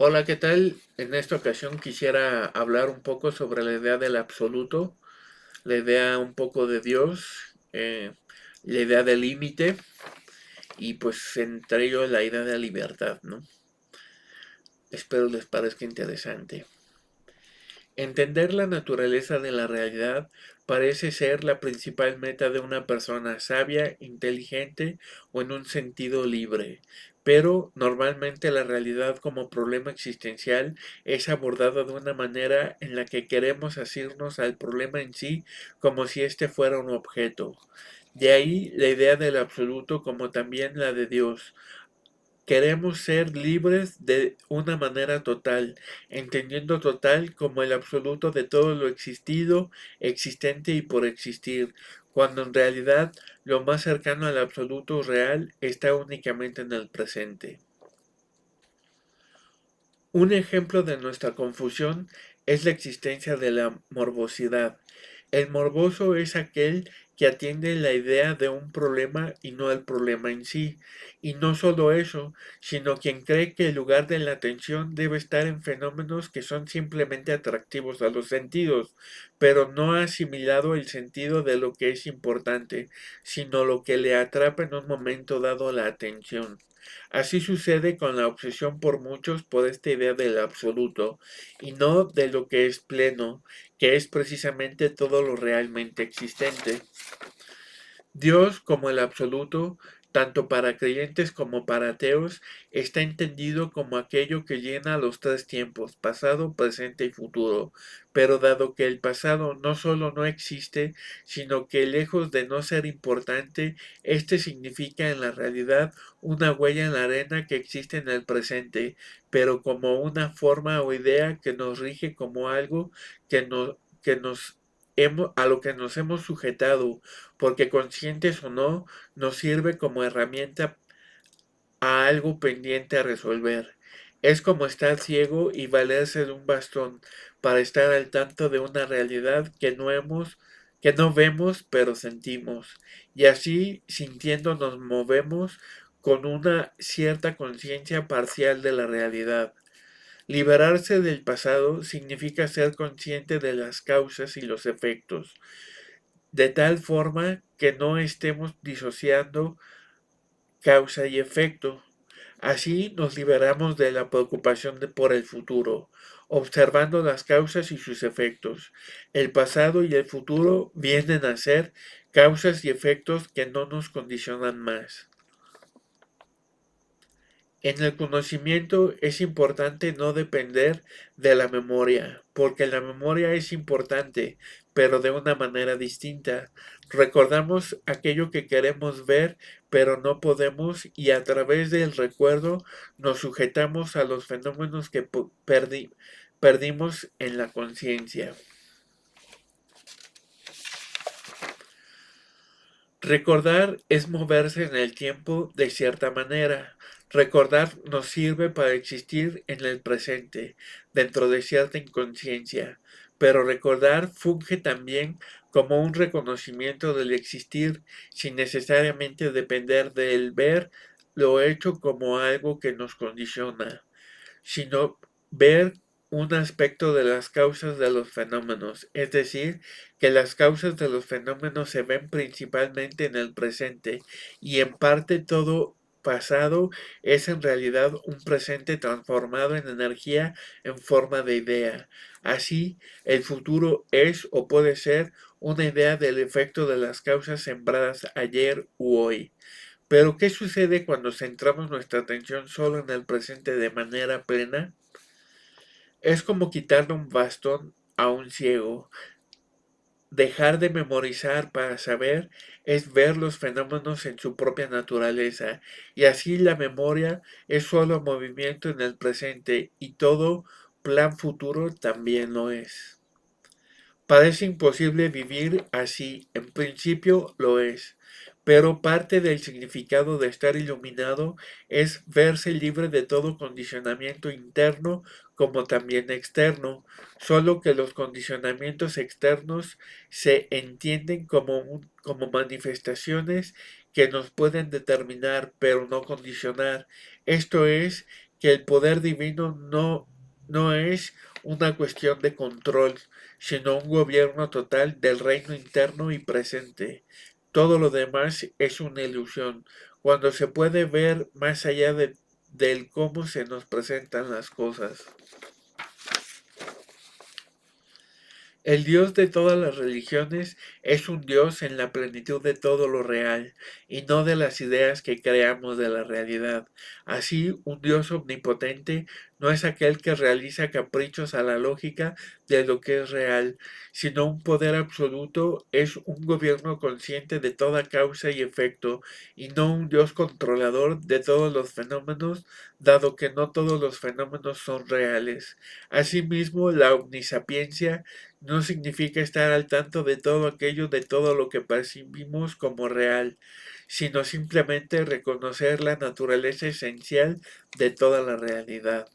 Hola, ¿qué tal? En esta ocasión quisiera hablar un poco sobre la idea del absoluto, la idea un poco de Dios, la idea del límite y pues entre ellos la idea de la libertad, ¿no? Espero les parezca interesante. Entender la naturaleza de la realidad parece ser la principal meta de una persona sabia, inteligente o en un sentido libre, pero normalmente la realidad como problema existencial es abordada de una manera en la que queremos asirnos al problema en sí como si éste fuera un objeto. De ahí la idea del absoluto como también la de Dios. Queremos ser libres de una manera total, entendiendo total como el absoluto de todo lo existido, existente y por existir, cuando en realidad lo más cercano al absoluto real está únicamente en el presente. Un ejemplo de nuestra confusión es la existencia de la morbosidad. El morboso es aquel que atiende la idea de un problema y no el problema en sí. Y no solo eso, sino quien cree que el lugar de la atención debe estar en fenómenos que son simplemente atractivos a los sentidos, pero no ha asimilado el sentido de lo que es importante, sino lo que le atrapa en un momento dado la atención. Así sucede con la obsesión por muchos por esta idea del absoluto y no de lo que es pleno, que es precisamente todo lo realmente existente. Dios como el absoluto, tanto para creyentes como para ateos, está entendido como aquello que llena los tres tiempos, pasado, presente y futuro. Pero dado que el pasado no solo no existe, sino que lejos de no ser importante, este significa en la realidad una huella en la arena que existe en el presente, pero como una forma o idea que nos rige como algo que nos a lo que nos hemos sujetado porque conscientes o no, nos sirve como herramienta a algo pendiente a resolver. Es como estar ciego y valerse de un bastón para estar al tanto de una realidad que no vemos, pero sentimos. Y así, sintiendo, nos movemos con una cierta conciencia parcial de la realidad. Liberarse del pasado significa ser consciente de las causas y los efectos, de tal forma que no estemos disociando causa y efecto. Así nos liberamos de la preocupación por el futuro, observando las causas y sus efectos. El pasado y el futuro vienen a ser causas y efectos que no nos condicionan más. En el conocimiento es importante no depender de la memoria, porque la memoria es importante, pero de una manera distinta. Recordamos aquello que queremos ver, pero no podemos, y a través del recuerdo nos sujetamos a los fenómenos que perdimos en la conciencia. Recordar es moverse en el tiempo de cierta manera. Recordar nos sirve para existir en el presente, dentro de cierta inconsciencia, pero recordar funge también como un reconocimiento del existir sin necesariamente depender del ver lo hecho como algo que nos condiciona, sino ver un aspecto de las causas de los fenómenos, es decir, que las causas de los fenómenos se ven principalmente en el presente y en parte todo pasado es en realidad un presente transformado en energía en forma de idea. Así, el futuro es o puede ser una idea del efecto de las causas sembradas ayer u hoy. Pero, ¿qué sucede cuando centramos nuestra atención solo en el presente de manera plena? Es como quitarle un bastón a un ciego. Dejar de memorizar para saber es ver los fenómenos en su propia naturaleza, y así la memoria es solo movimiento en el presente y todo plan futuro también lo es. Parece imposible vivir así, en principio lo es, pero parte del significado de estar iluminado es verse libre de todo condicionamiento interno como también externo, solo que los condicionamientos externos se entienden como manifestaciones que nos pueden determinar pero no condicionar. Esto es que el poder divino no es una cuestión de control, sino un gobierno total del reino interno y presente. Todo lo demás es una ilusión, cuando se puede ver más allá del cómo se nos presentan las cosas. El Dios de todas las religiones es un Dios en la plenitud de todo lo real, y no de las ideas que creamos de la realidad. Así, un Dios omnipotente no es aquel que realiza caprichos a la lógica de lo que es real, sino un poder absoluto, es un gobierno consciente de toda causa y efecto, y no un Dios controlador de todos los fenómenos, dado que no todos los fenómenos son reales. Asimismo, la omnisapiencia no significa estar al tanto de todo aquello, de todo lo que percibimos como real, sino simplemente reconocer la naturaleza esencial de toda la realidad.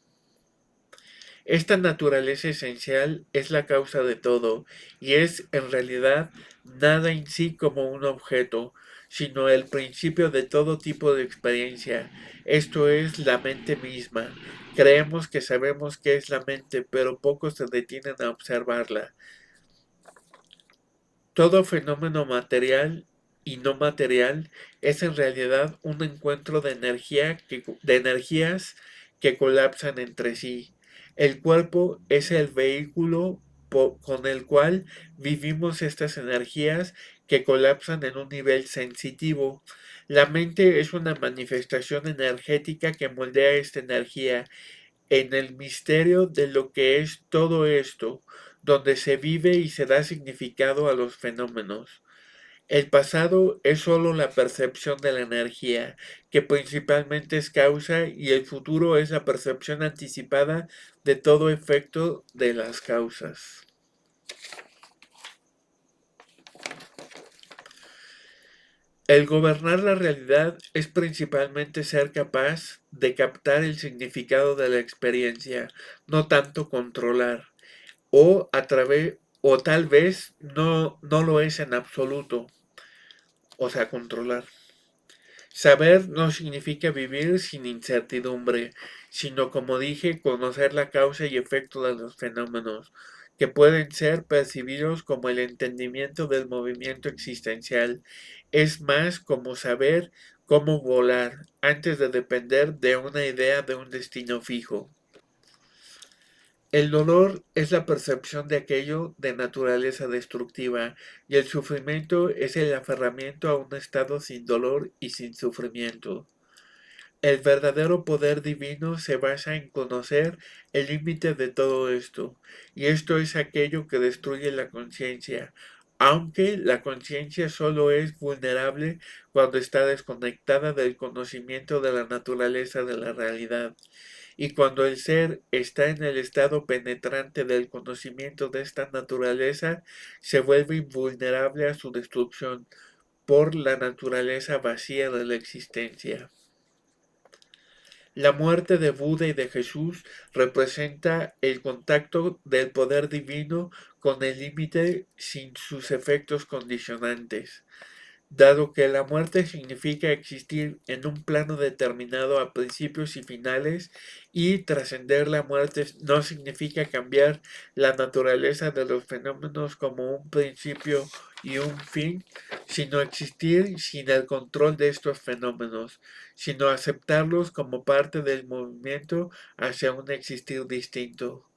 Esta naturaleza esencial es la causa de todo y es en realidad nada en sí como un objeto, sino el principio de todo tipo de experiencia. Esto es la mente misma. Creemos que sabemos qué es la mente, pero pocos se detienen a observarla. Todo fenómeno material y no material es en realidad un encuentro de energías que colapsan entre sí. El cuerpo es el vehículo con el cual vivimos estas energías que colapsan en un nivel sensitivo. La mente es una manifestación energética que moldea esta energía en el misterio de lo que es todo esto, donde se vive y se da significado a los fenómenos. El pasado es sólo la percepción de la energía, que principalmente es causa, y el futuro es la percepción anticipada de todo efecto de las causas. El gobernar la realidad es principalmente ser capaz de captar el significado de la experiencia, no tanto controlar. O tal vez no lo es en absoluto, o sea, controlar. Saber no significa vivir sin incertidumbre, sino, como dije, conocer la causa y efecto de los fenómenos, que pueden ser percibidos como el entendimiento del movimiento existencial. Es más como saber cómo volar antes de depender de una idea de un destino fijo. El dolor es la percepción de aquello de naturaleza destructiva, y el sufrimiento es el aferramiento a un estado sin dolor y sin sufrimiento. El verdadero poder divino se basa en conocer el límite de todo esto, y esto es aquello que destruye la conciencia, aunque la conciencia solo es vulnerable cuando está desconectada del conocimiento de la naturaleza de la realidad. Y cuando el ser está en el estado penetrante del conocimiento de esta naturaleza, se vuelve invulnerable a su destrucción por la naturaleza vacía de la existencia. La muerte de Buda y de Jesús representa el contacto del poder divino con el límite sin sus efectos condicionantes. Dado que la muerte significa existir en un plano determinado a principios y finales, y trascender la muerte no significa cambiar la naturaleza de los fenómenos como un principio y un fin, sino existir sin el control de estos fenómenos, sino aceptarlos como parte del movimiento hacia un existir distinto.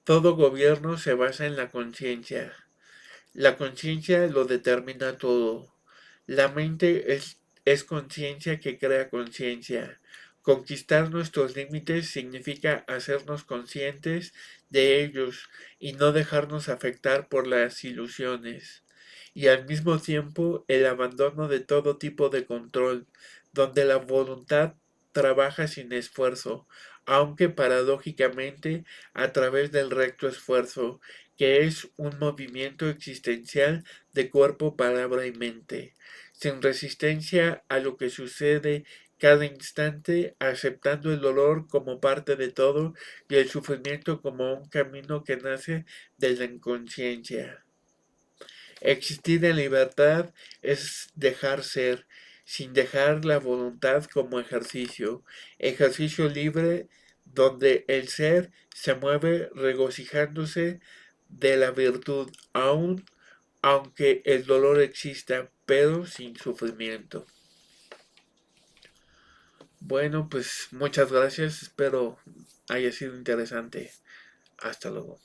Todo gobierno se basa en la conciencia. La conciencia lo determina todo. La mente es conciencia que crea conciencia. Conquistar nuestros límites significa hacernos conscientes de ellos y no dejarnos afectar por las ilusiones. Y al mismo tiempo el abandono de todo tipo de control, donde la voluntad trabaja sin esfuerzo, aunque paradójicamente a través del recto esfuerzo, que es un movimiento existencial de cuerpo, palabra y mente, sin resistencia a lo que sucede cada instante, aceptando el dolor como parte de todo y el sufrimiento como un camino que nace de la inconsciencia. Existir en libertad es dejar ser, sin dejar la voluntad como ejercicio, ejercicio libre donde el ser se mueve regocijándose de la virtud, aun aunque el dolor exista, pero sin sufrimiento. Bueno, pues muchas gracias, espero haya sido interesante. Hasta luego.